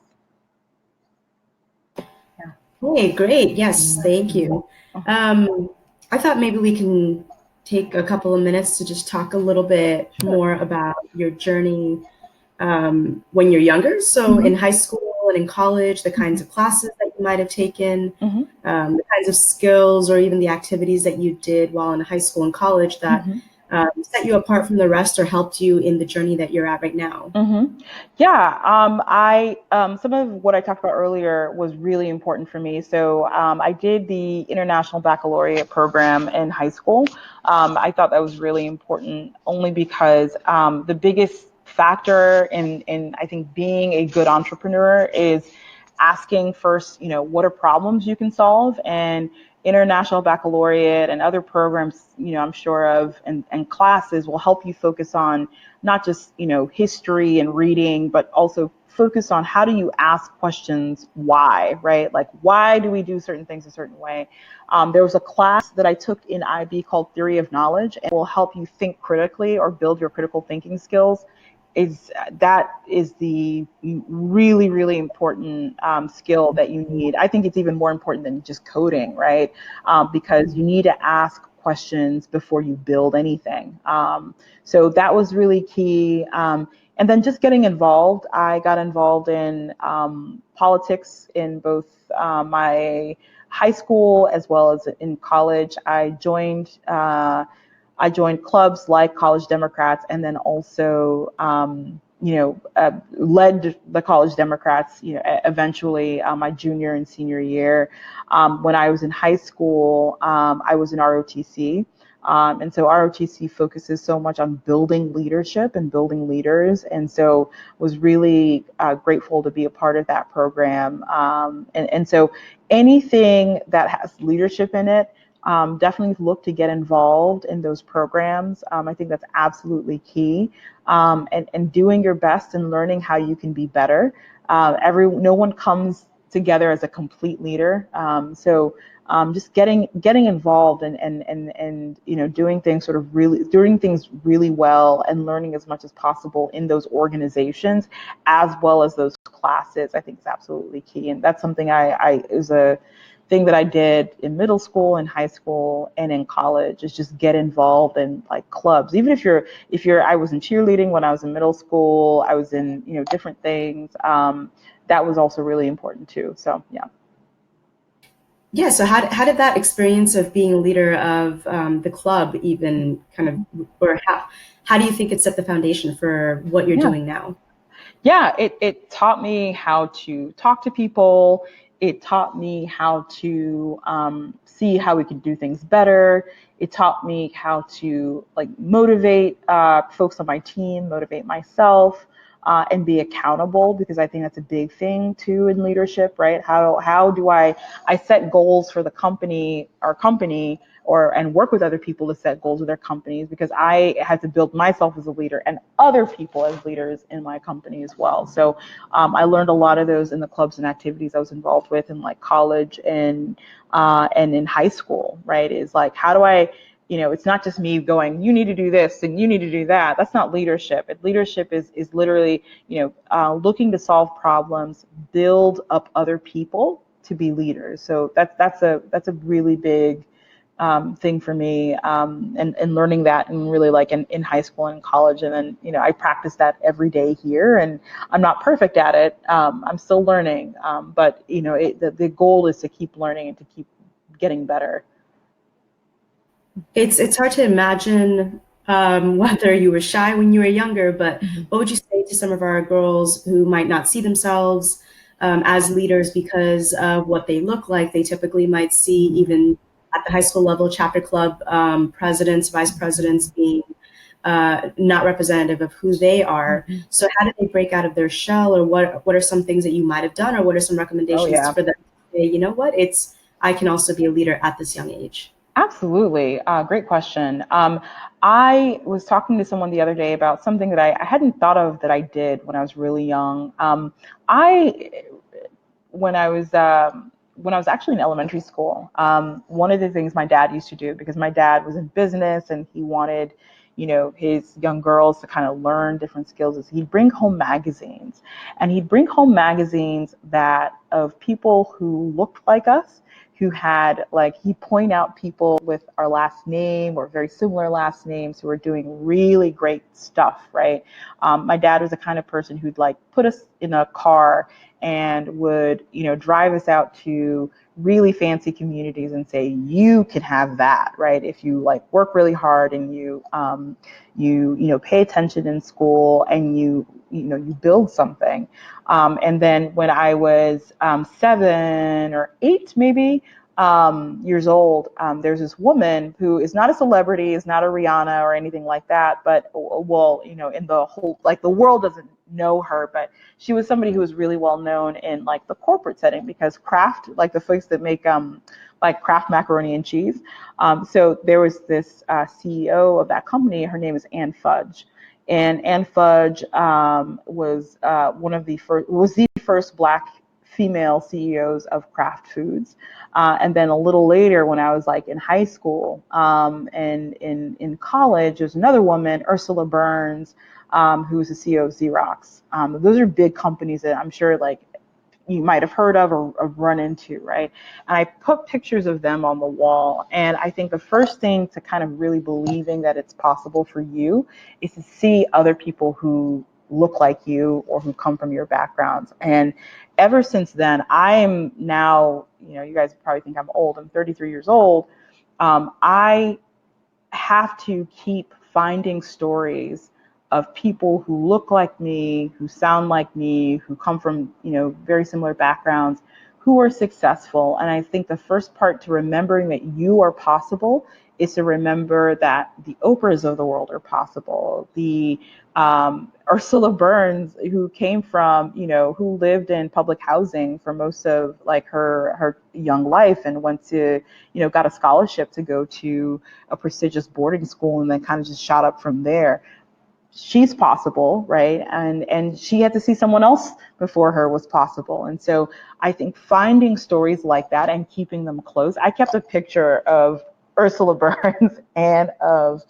Yeah. Hey, great. Yes, thank you. I thought maybe we can take a couple of minutes to just talk a little bit more about your journey when you're younger. So in high school and in college, the kinds of classes that you might have taken, the kinds of skills or even the activities that you did while in high school and college that set you apart from the rest or helped you in the journey that you're at right now. Yeah, some of what I talked about earlier was really important for me. So I did the International Baccalaureate program in high school. I thought that was really important only because the biggest factor in I think being a good entrepreneur is asking first, what are problems you can solve, and International Baccalaureate and other programs, I'm sure of, and classes will help you focus on not just, history and reading, but also focus on how do you ask questions, why, right? Like, why do we do certain things a certain way? There was a class that I took in IB called Theory of Knowledge, and it will help you think critically or build your critical thinking skills. That is the really, really important skill that you need. I think it's even more important than just coding, right? Because you need to ask questions before you build anything. So that was really key. And then just getting involved. I got involved in politics in both my high school as well as in college. I joined clubs like College Democrats, and then also, led the College Democrats, eventually my junior and senior year. When I was in high school, I was in ROTC. And so ROTC focuses so much on building leadership and building leaders. And so was really grateful to be a part of that program. And so anything that has leadership in it, definitely look to get involved in those programs. I think that's absolutely key. And doing your best and learning how you can be better. No one comes together as a complete leader. So just getting involved and doing things really well and learning as much as possible in those organizations as well as those classes, I think is absolutely key. And that's something is a thing that I did in middle school and high school and in college, is just get involved in like clubs. Even if I was in cheerleading when I was in middle school, I was in, different things. That was also really important too. So, yeah. Yeah. So how did that experience of being a leader of the club even kind of, or how do you think it set the foundation for what you're doing now? Yeah, it taught me how to talk to people. It taught me how to see how we could do things better. It taught me how to like motivate folks on my team, motivate myself, and be accountable, because I think that's a big thing too in leadership, right? How do I set goals for the company, our company, or and work with other people to set goals with their companies, because I had to build myself as a leader and other people as leaders in my company as well. So I learned a lot of those in the clubs and activities I was involved with in like college and in high school, right? Is like, how do I, it's not just me going, you need to do this and you need to do that. That's not leadership. Leadership is literally, looking to solve problems, build up other people to be leaders. So that's a really big thing for me, and learning that, and really like in high school and college. And then, I practice that every day here, and I'm not perfect at it. I'm still learning, but the goal is to keep learning and to keep getting better. It's hard to imagine whether you were shy when you were younger, but Mm-hmm. what would you say to some of our girls who might not see themselves as leaders because of what they look like? They typically might see, even at the high school level, chapter club presidents, vice presidents being not representative of who they are. Mm-hmm. So how do they break out of their shell, or what are some things that you might have done, or what are some Oh recommendations yeah. for them to say, you know what, I can also be a leader at this young age? Absolutely. Great question. I was talking to someone the other day about something that I hadn't thought of that I did when I was really young. I when I was when I was actually in elementary school, one of the things my dad used to do, because my dad was in business and he wanted, his young girls to kind of learn different skills, is he'd bring home magazines, and he'd bring home magazines that of people who looked like us, who had like, he'd point out people with our last name or very similar last names who were doing really great stuff, right? My dad was the kind of person who'd like put us in a car and would, drive us out to really fancy communities and say, you can have that, right? If you like work really hard and you pay attention in school, and you build something. And then when I was 7 or 8, maybe, years old, there's this woman who is not a celebrity, is not a Rihanna or anything like that, but well, in the whole, like the world doesn't know her, but she was somebody who was really well known in like the corporate setting, because Kraft, like the folks that make like Kraft macaroni and cheese. So there was this CEO of that company. Her name is Ann Fudge. And Ann Fudge one of the first, was the first Black female CEOs of Kraft Foods. And then a little later, when I was like in high school, and in college, there's another woman, Ursula Burns, who's the CEO of Xerox. Those are big companies that I'm sure like you might have heard of or run into, right? And I put pictures of them on the wall. And I think the first thing to kind of really believing that it's possible for you is to see other people who look like you or who come from your backgrounds. And ever since then, I am now, you guys probably think I'm old. I'm 33 years old. I have to keep finding stories of people who look like me, who sound like me, who come from, very similar backgrounds, who are successful. And I think the first part to remembering that you are possible is to remember that the Oprahs of the world are possible. The Ursula Burns, who came from, who lived in public housing for most of like her young life, and went to, got a scholarship to go to a prestigious boarding school, and then kind of just shot up from there. She's possible, right? And she had to see someone else before her was possible. And so I think finding stories like that and keeping them close. I kept a picture of Ursula Burns and of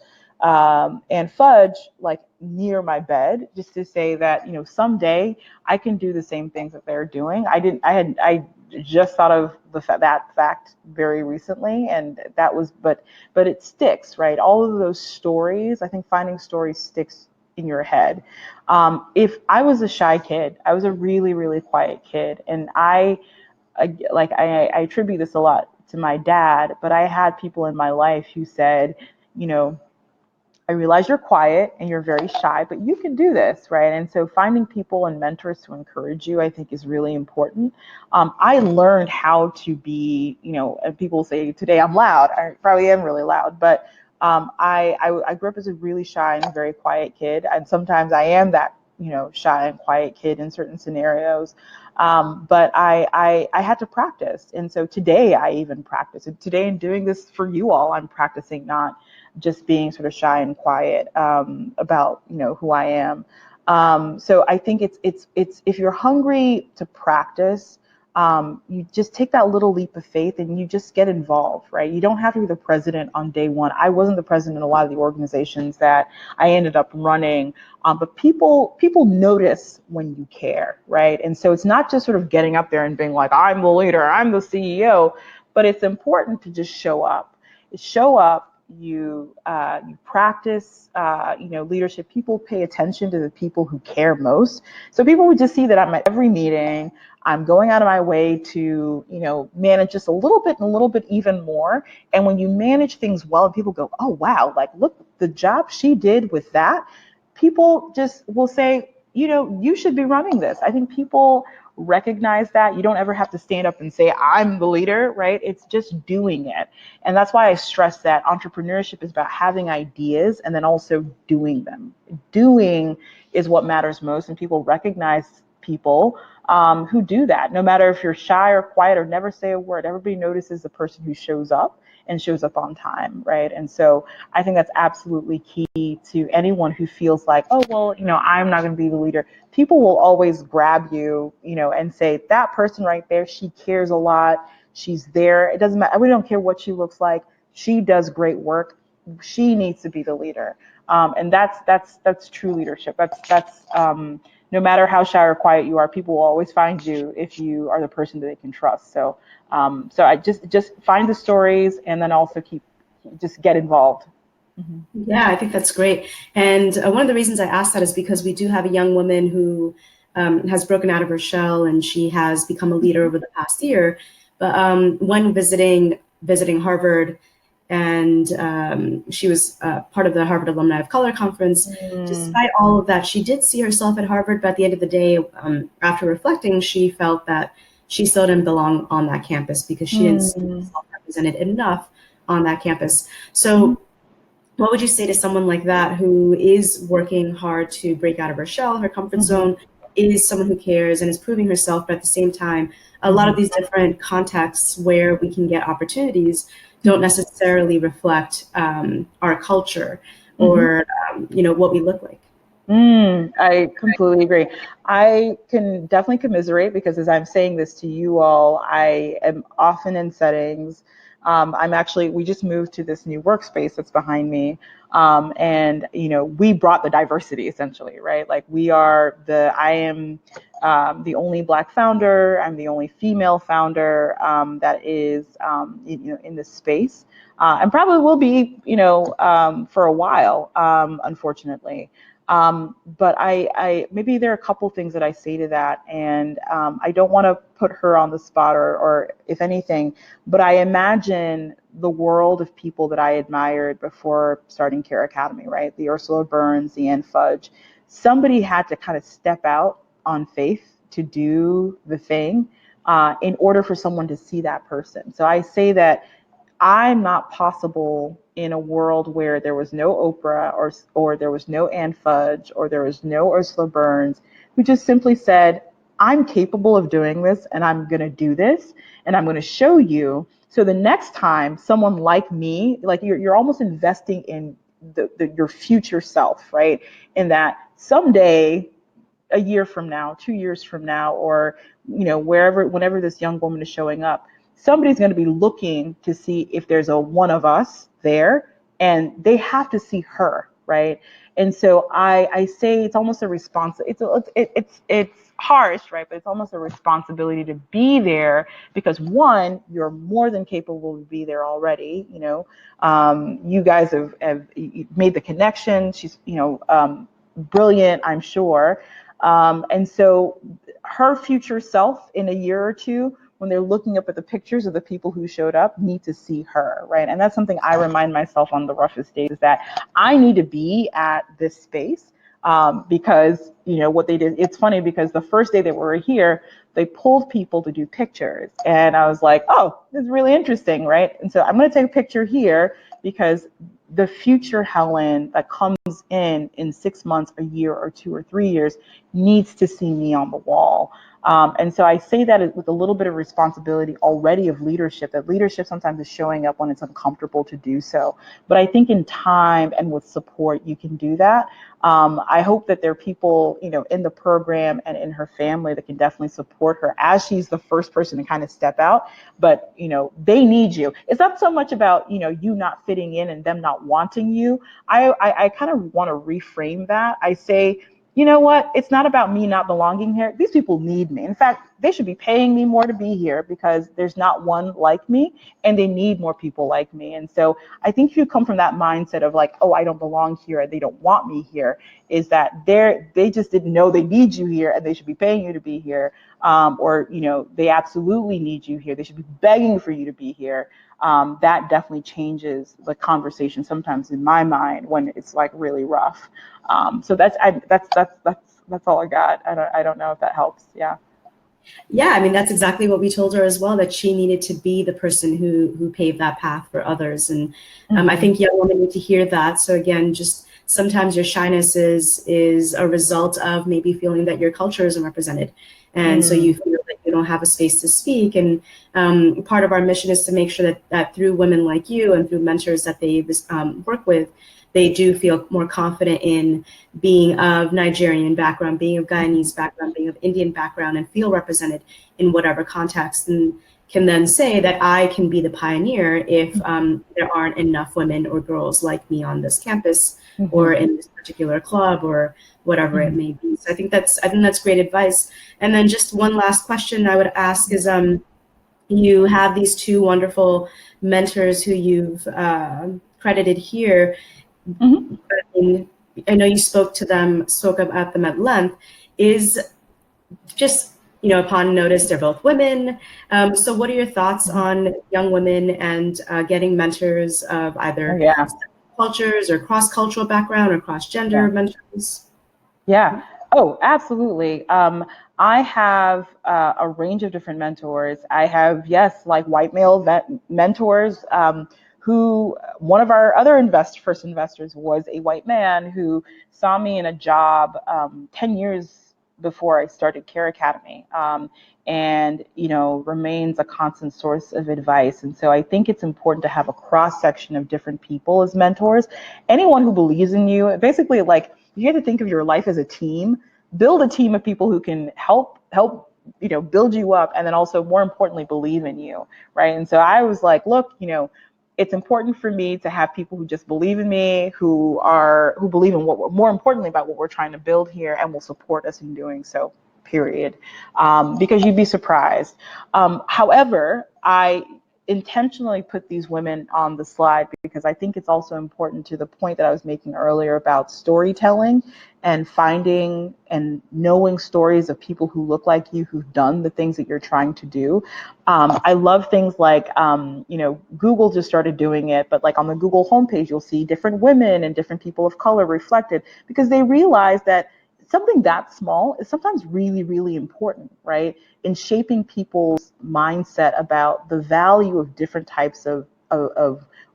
and Fudge like near my bed, just to say that, someday I can do the same things that they're doing. I just thought of that fact very recently, and that was, but it sticks, right? All of those stories, I think finding stories sticks in your head. If I was a shy kid, I was a really, really quiet kid, and I attribute this a lot to my dad, but I had people in my life who said, you know, I realize you're quiet and you're very shy, but you can do this, right? And so finding people and mentors to encourage you, I think, is really important. I learned how to be, and people say today I'm loud. I probably am really loud, but I grew up as a really shy and very quiet kid, and sometimes I am that, shy and quiet kid in certain scenarios. But I had to practice, and so today I even practice. And today, in doing this for you all, I'm practicing not just being sort of shy and quiet about who I am. So I think it's if you're hungry to practice, you just take that little leap of faith and you just get involved, right? You don't have to be the president on day one. I wasn't the president in a lot of the organizations that I ended up running, but people notice when you care, right? And so it's not just sort of getting up there and being like, I'm the leader, I'm the CEO, but it's important to just show up. Show up. You practice, leadership. People pay attention to the people who care most. So people would just see that I'm at every meeting. I'm going out of my way to, manage just a little bit and a little bit even more. And when you manage things well, people go, oh, wow, like, look, the job she did with that. People just will say, you should be running this. I think people recognize that. You don't ever have to stand up and say, I'm the leader, right? It's just doing it. And that's why I stress that entrepreneurship is about having ideas and then also doing them. Doing is what matters most, and people recognize people who do that. No matter if you're shy or quiet or never say a word, everybody notices the person who shows up and shows up on time, right? And so I think that's absolutely key to anyone who feels like, oh, well, I'm not going to be the leader. People will always grab you, and say, that person right there, she cares a lot. She's there. It doesn't matter. We don't care what she looks like. She does great work. She needs to be the leader. And that's true leadership. That's no matter how shy or quiet you are, people will always find you if you are the person that they can trust. So I just find the stories and then also just get involved. Mm-hmm. Yeah, I think that's great. And one of the reasons I asked that is because we do have a young woman who has broken out of her shell, and she has become a leader over the past year. But when visiting Harvard, and she was part of the Harvard Alumni of Color Conference. Despite all of that, she did see herself at Harvard, but at the end of the day, after reflecting, she felt that she still didn't belong on that campus because she didn't see herself represented enough on that campus. So what would you say to someone like that who is working hard to break out of her shell, her comfort zone, is someone who cares and is proving herself, but at the same time, a lot of these different contexts where we can get opportunities don't necessarily reflect our culture or what we look like? I completely agree. I can definitely commiserate because as I'm saying this to you all, I am often in settings. We just moved to this new workspace that's behind me. And, we brought the diversity essentially, right? Like I am the only Black founder. I'm the only female founder that is, in this space. And probably will be, for a while, unfortunately. But I maybe there are a couple things that I say to that, and I don't want to put her on the spot or if anything, but I imagine the world of people that I admired before starting Care Academy, right? The Ursula Burns, the Ann Fudge. Somebody had to kind of step out on faith to do the thing in order for someone to see that person. So I say that I'm not possible in a world where there was no Oprah or there was no Ann Fudge or there was no Ursula Burns, who just simply said, I'm capable of doing this and I'm going to do this and I'm going to show you. So the next time someone like me, like you're almost investing in your future self, right? In that someday, a year from now, 2 years from now, or whenever this young woman is showing up, somebody's going to be looking to see if there's a one of us there, and they have to see her, right? And so I say it's almost a it's harsh, right? But it's almost a responsibility to be there because one, you're more than capable to be there already. You guys have made the connection. She's brilliant, I'm sure. And so her future self in a year or two when they're looking up at the pictures of the people who showed up, need to see her, right? And that's something I remind myself on the roughest days, is that I need to be at this space. Because, you know, what they did, it's funny because the first day that we were here, they pulled people to do pictures. And I was like, oh, this is really interesting, right? And so I'm going to take a picture here because the future Helen that comes in 6 months, a year, or 2 or 3 years needs to see me on the wall. And so I say that with a little bit of responsibility already of leadership, that leadership sometimes is showing up when it's uncomfortable to do so. But I think in time and with support, you can do that. I hope that there are people, you know, in the program and in her family that can definitely support her as she's the first person to kind of step out. But, you know, they need you. It's not so much about, you know, you not fitting in and them not wanting you. I kind of want to reframe that. I say, you know what? It's not about me not belonging here. These people need me. In fact, they should be paying me more to be here because there's not one like me and they need more people like me. And so I think if you come from that mindset of like, oh, I don't belong here, they don't want me here, is that they just didn't know they need you here and they should be paying you to be here. Or, you know, they absolutely need you here. They should be begging for you to be here. That definitely changes the conversation sometimes in my mind when it's like really rough. So that's all I got. I don't know if that helps. Yeah. Yeah, I mean, that's exactly what we told her as well, that she needed to be the person who paved that path for others. And I think young women need to hear that. So again, just sometimes your shyness is a result of maybe feeling that your culture isn't represented. And so you feel that you don't have a space to speak. And part of our mission is to make sure that through women like you and through mentors that they work with, they do feel more confident in being of Nigerian background, being of Guyanese background, being of Indian background, and feel represented in whatever context, and can then say that I can be the pioneer if there aren't enough women or girls like me on this campus or in this particular club or whatever it may be. So I think that's great advice. And then just one last question I would ask is, you have these two wonderful mentors who you've credited here. I know you spoke about them at length. Is just, you know, upon notice, they're both women. So what are your thoughts on young women and getting mentors of either cultures or cross-cultural background or cross-gender mentors? Yeah. Oh, absolutely. I have a range of different mentors. I have, yes, like white male mentors, who one of our other first investors was a white man who saw me in a job 10 years before I started Care Academy, and, you know, remains a constant source of advice. And so I think it's important to have a cross section of different people as mentors. Anyone who believes in you, basically, like, you have to think of your life as a team. Build a team of people who can help you know, build you up, and then also, more importantly, believe in you, right? And so I was like, look, you know, it's important for me to have people who just believe in me, who believe in more importantly, about what we're trying to build here, and will support us in doing so, period. Because you'd be surprised. However, I intentionally put these women on the slide because I think it's also important to the point that I was making earlier about storytelling and finding and knowing stories of people who look like you, who've done the things that you're trying to do. I love things like, you know, Google just started doing it, but like on the Google homepage, you'll see different women and different people of color reflected, because they realize that something that small is sometimes really, really important, right? In shaping people's mindset about the value of different types of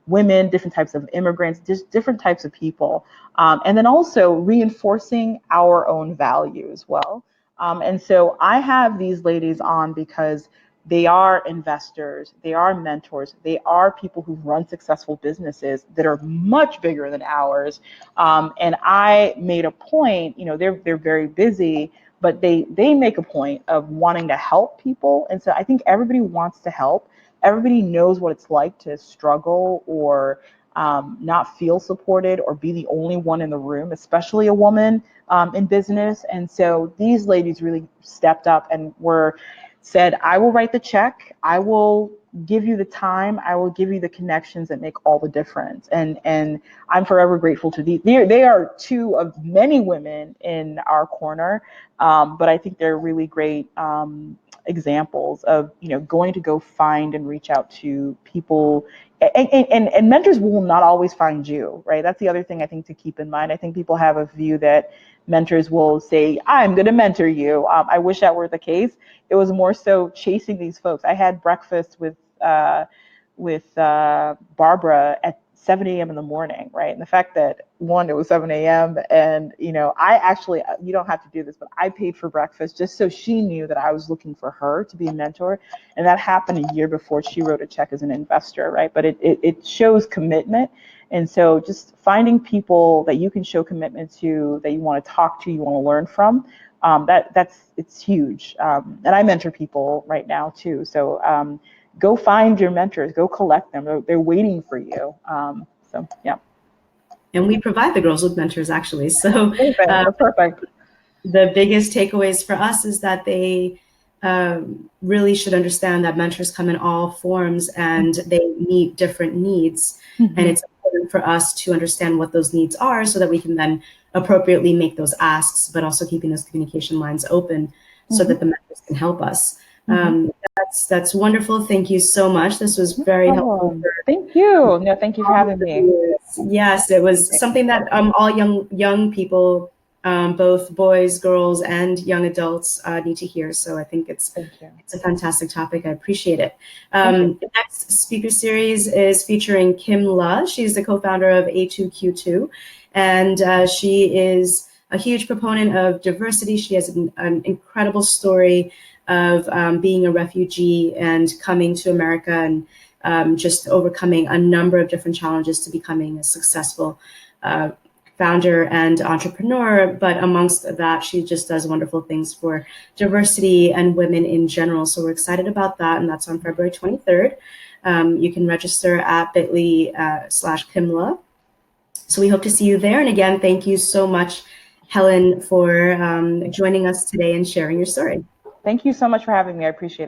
women, different types of immigrants, just different types of people. And then also reinforcing our own value as well. And so I have these ladies on because they are investors, they are mentors, they are people who run successful businesses that are much bigger than ours. And I made a point, you know, they're very busy, but they make a point of wanting to help people. And so I think everybody wants to help. Everybody knows what it's like to struggle or not feel supported or be the only one in the room, especially a woman in business. And so these ladies really stepped up and said, I will write the check. I will give you the time, I will give you the connections that make all the difference. And I'm forever grateful to these. They are two of many women in our corner, but I think they're really great examples of, you know, going to go find and reach out to people. And mentors will not always find you, right? That's the other thing I think to keep in mind. I think people have a view that mentors will say, I'm going to mentor you. I wish that were the case. It was more so chasing these folks. I had breakfast with Barbara at 7 a.m. in the morning, right? And the fact that, one, it was 7 a.m. and, you know, I actually, you don't have to do this, but I paid for breakfast just so she knew that I was looking for her to be a mentor. And that happened a year before she wrote a check as an investor, right? But it shows commitment. And so just finding people that you can show commitment to, that you want to talk to, you want to learn from, it's huge. And I mentor people right now too. So go find your mentors, go collect them. They're waiting for you. So yeah. And we provide the girls with mentors, actually. So That's perfect. The biggest takeaways for us is that they really should understand that mentors come in all forms and they meet different needs. And it's important for us to understand what those needs are so that we can then appropriately make those asks, but also keeping those communication lines open so that the mentors can help us. That's wonderful. Thank you so much. This was very helpful. Thank you. No, thank you for having me. Yes, it was something that all young people, both boys, girls, and young adults need to hear. So I think it's a fantastic topic. I appreciate it. The next speaker series is featuring Kim La. She's the co-founder of A2Q2, and she is a huge proponent of diversity. She has an incredible story of being a refugee and coming to America and just overcoming a number of different challenges to becoming a successful founder and entrepreneur. But amongst that, she just does wonderful things for diversity and women in general. So we're excited about that. And that's on February 23rd. You can register at bit.ly/Kimla. So we hope to see you there. And again, thank you so much, Helen, for joining us today and sharing your story. Thank you so much for having me. I appreciate it.